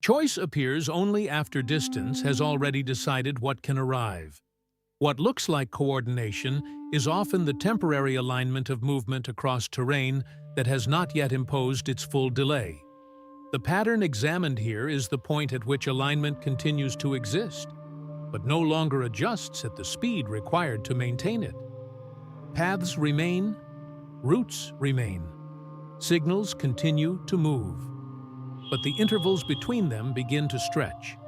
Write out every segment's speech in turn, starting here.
Choice appears only after distance has already decided what can arrive. What looks like coordination is often the temporary alignment of movement across terrain that has not yet imposed its full delay. The pattern examined here is the point at which alignment continues to exist, but no longer adjusts at the speed required to maintain it. Paths remain, routes remain. Signals continue to move, but the intervals between them begin to stretch.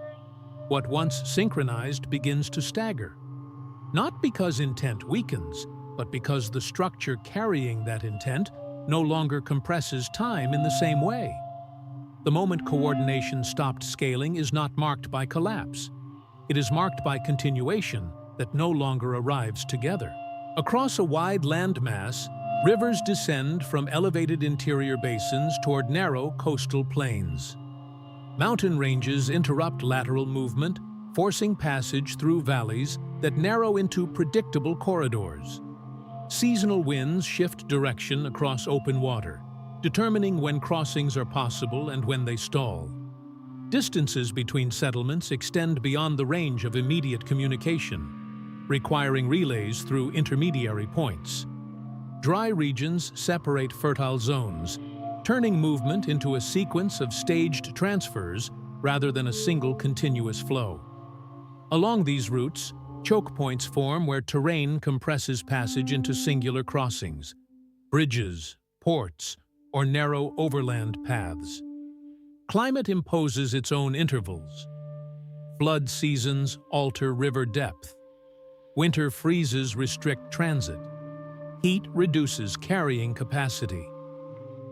What once synchronized begins to stagger. Not because intent weakens, but because the structure carrying that intent no longer compresses time in the same way. The moment coordination stopped scaling is not marked by collapse. It is marked by continuation that no longer arrives together. Across a wide landmass, rivers descend from elevated interior basins toward narrow coastal plains. Mountain ranges interrupt lateral movement, forcing passage through valleys that narrow into predictable corridors. Seasonal winds shift direction across open water, determining when crossings are possible and when they stall. Distances between settlements extend beyond the range of immediate communication, requiring relays through intermediary points. Dry regions separate fertile zones, turning movement into a sequence of staged transfers rather than a single continuous flow. Along these routes, choke points form where terrain compresses passage into singular crossings, bridges, ports, or narrow overland paths. Climate imposes its own intervals. Flood seasons alter river depth. Winter freezes restrict transit. Heat reduces carrying capacity.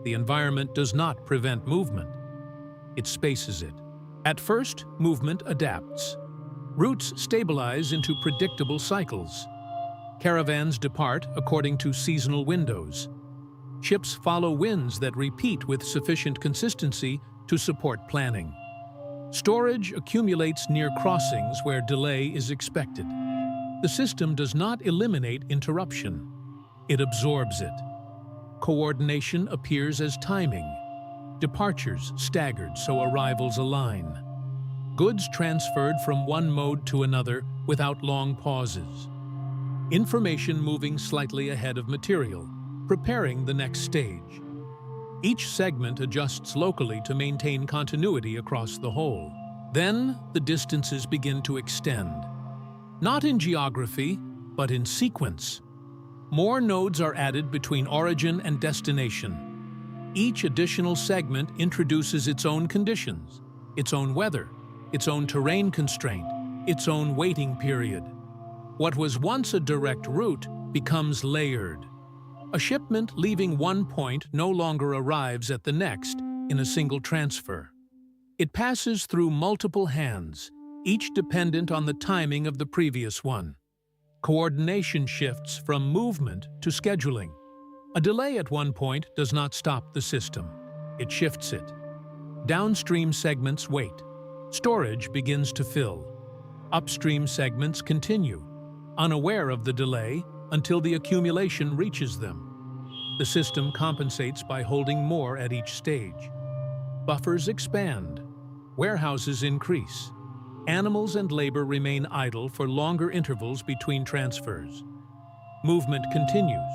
The environment does not prevent movement. It spaces it. At first, movement adapts. Routes stabilize into predictable cycles. Caravans depart according to seasonal windows. Ships follow winds that repeat with sufficient consistency to support planning. Storage accumulates near crossings where delay is expected. The system does not eliminate interruption. It absorbs it. Coordination appears as timing. Departures staggered so arrivals align. Goods transferred from one mode to another without long pauses. Information moving slightly ahead of material, preparing the next stage. Each segment adjusts locally to maintain continuity across the whole. Then, the distances begin to extend. Not in geography, but in sequence. More nodes are added between origin and destination. Each additional segment introduces its own conditions, its own weather, its own terrain constraint, its own waiting period. What was once a direct route becomes layered. A shipment leaving one point no longer arrives at the next in a single transfer. It passes through multiple hands, each dependent on the timing of the previous one. Coordination shifts from movement to scheduling. A delay at one point does not stop the system. It shifts it. Downstream segments wait. Storage begins to fill. Upstream segments continue, unaware of the delay until the accumulation reaches them. The system compensates by holding more at each stage. Buffers expand. Warehouses increase. Animals and labor remain idle for longer intervals between transfers. Movement continues,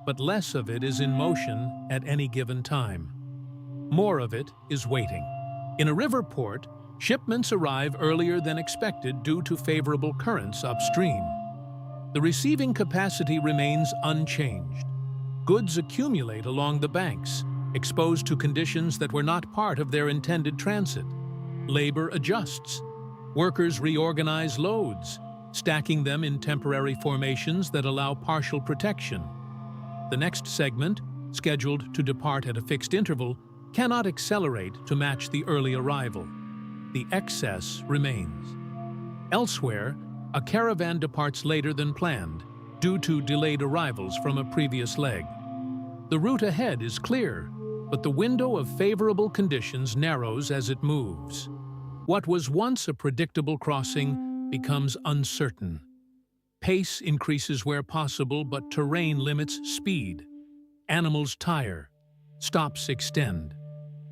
but less of it is in motion at any given time. More of it is waiting. In a river port, shipments arrive earlier than expected due to favorable currents upstream. The receiving capacity remains unchanged. Goods accumulate along the banks, exposed to conditions that were not part of their intended transit. Labor adjusts. Workers reorganize loads, stacking them in temporary formations that allow partial protection. The next segment, scheduled to depart at a fixed interval, cannot accelerate to match the early arrival. The excess remains. Elsewhere, a caravan departs later than planned, due to delayed arrivals from a previous leg. The route ahead is clear, but the window of favorable conditions narrows as it moves. What was once a predictable crossing becomes uncertain. Pace increases where possible, but terrain limits speed. Animals tire. Stops extend.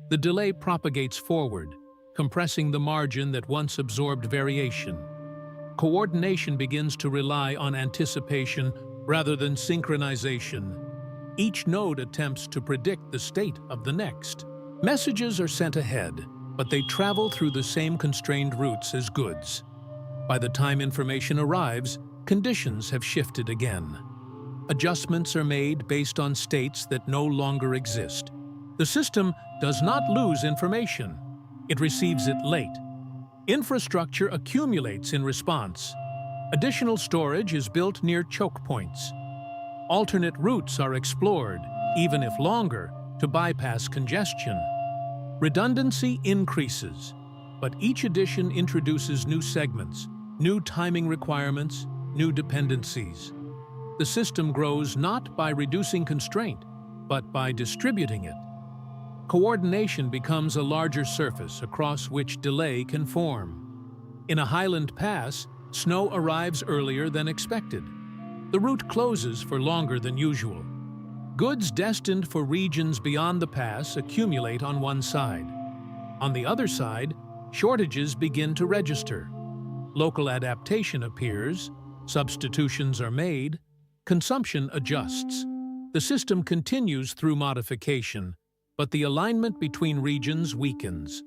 The delay propagates forward, compressing the margin that once absorbed variation. Coordination begins to rely on anticipation rather than synchronization. Each node attempts to predict the state of the next. Messages are sent ahead, but they travel through the same constrained routes as goods. By the time information arrives, conditions have shifted again. Adjustments are made based on states that no longer exist. The system does not lose information. It receives it late. Infrastructure accumulates in response. Additional storage is built near choke points. Alternate routes are explored, even if longer, to bypass congestion. Redundancy increases, but each addition introduces new segments, new timing requirements, new dependencies. The system grows not by reducing constraint, but by distributing it. Coordination becomes a larger surface across which delay can form. In a highland pass, snow arrives earlier than expected. The route closes for longer than usual. Goods destined for regions beyond the pass accumulate on one side. On the other side, shortages begin to register. Local adaptation appears, substitutions are made, consumption adjusts. The system continues through modification, but the alignment between regions weakens.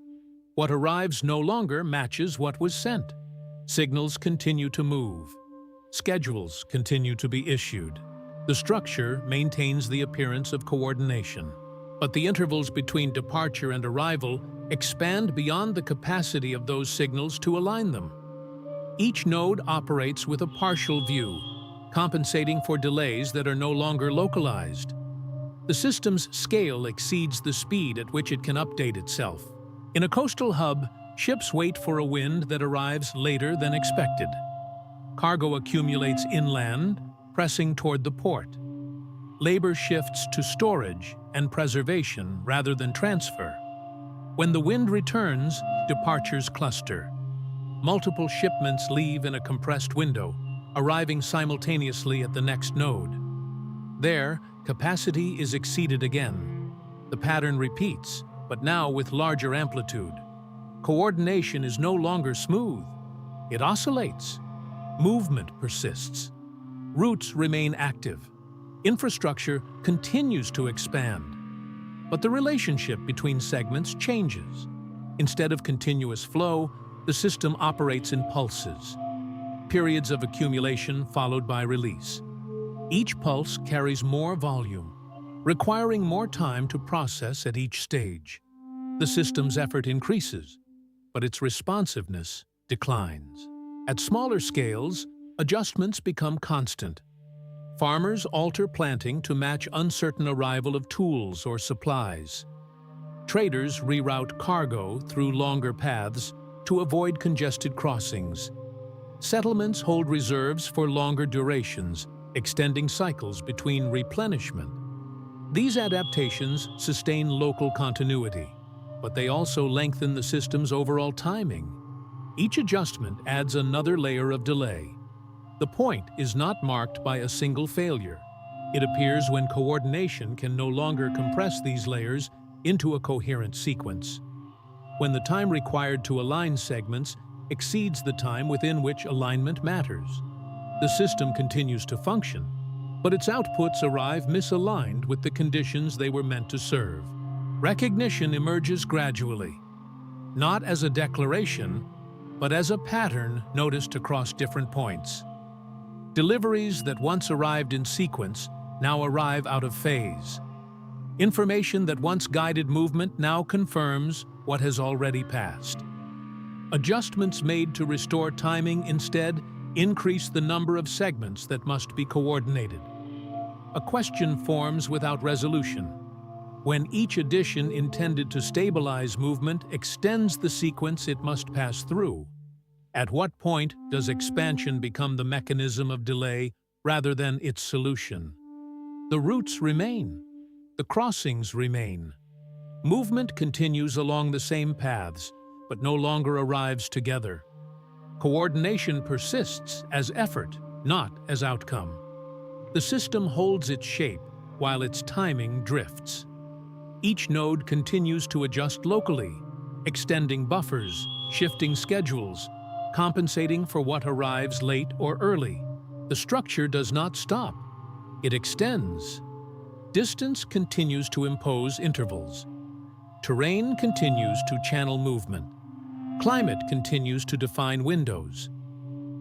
What arrives no longer matches what was sent. Signals continue to move. Schedules continue to be issued. The structure maintains the appearance of coordination, but the intervals between departure and arrival expand beyond the capacity of those signals to align them. Each node operates with a partial view, compensating for delays that are no longer localized. The system's scale exceeds the speed at which it can update itself. In a coastal hub, ships wait for a wind that arrives later than expected. Cargo accumulates inland, pressing toward the port. Labor shifts to storage and preservation rather than transfer. When the wind returns, departures cluster. Multiple shipments leave in a compressed window, arriving simultaneously at the next node. There, capacity is exceeded again. The pattern repeats, but now with larger amplitude. Coordination is no longer smooth. It oscillates. Movement persists. Routes remain active. Infrastructure continues to expand. But the relationship between segments changes. Instead of continuous flow, the system operates in pulses. Periods of accumulation followed by release. Each pulse carries more volume, requiring more time to process at each stage. The system's effort increases, but its responsiveness declines. At smaller scales, adjustments become constant. Farmers alter planting to match uncertain arrival of tools or supplies. Traders reroute cargo through longer paths to avoid congested crossings. Settlements hold reserves for longer durations, extending cycles between replenishment. These adaptations sustain local continuity, but they also lengthen the system's overall timing. Each adjustment adds another layer of delay. The point is not marked by a single failure. It appears when coordination can no longer compress these layers into a coherent sequence. When the time required to align segments exceeds the time within which alignment matters. The system continues to function, but its outputs arrive misaligned with the conditions they were meant to serve. Recognition emerges gradually, not as a declaration, but as a pattern noticed across different points. Deliveries that once arrived in sequence now arrive out of phase. Information that once guided movement now confirms what has already passed. Adjustments made to restore timing instead increase the number of segments that must be coordinated. A question forms without resolution. When each addition intended to stabilize movement extends the sequence it must pass through, at what point does expansion become the mechanism of delay rather than its solution? The routes remain. The crossings remain. Movement continues along the same paths, but no longer arrives together. Coordination persists as effort, not as outcome. The system holds its shape while its timing drifts. Each node continues to adjust locally, extending buffers, shifting schedules, compensating for what arrives late or early. The structure does not stop. It extends. Distance continues to impose intervals. Terrain continues to channel movement. Climate continues to define windows.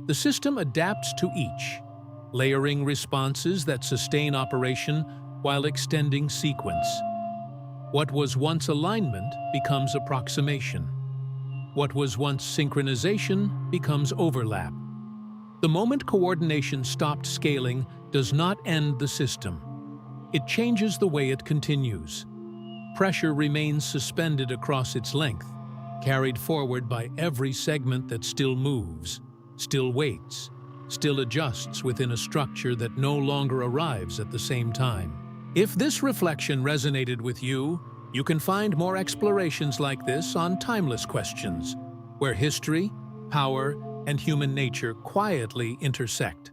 The system adapts to each, layering responses that sustain operation while extending sequence. What was once alignment becomes approximation. What was once synchronization becomes overlap. The moment coordination stopped scaling does not end the system. It changes the way it continues. Pressure remains suspended across its length, carried forward by every segment that still moves, still waits, still adjusts within a structure that no longer arrives at the same time. If this reflection resonated with you, you can find more explorations like this on Timeless Questions, where history, power, and human nature quietly intersect.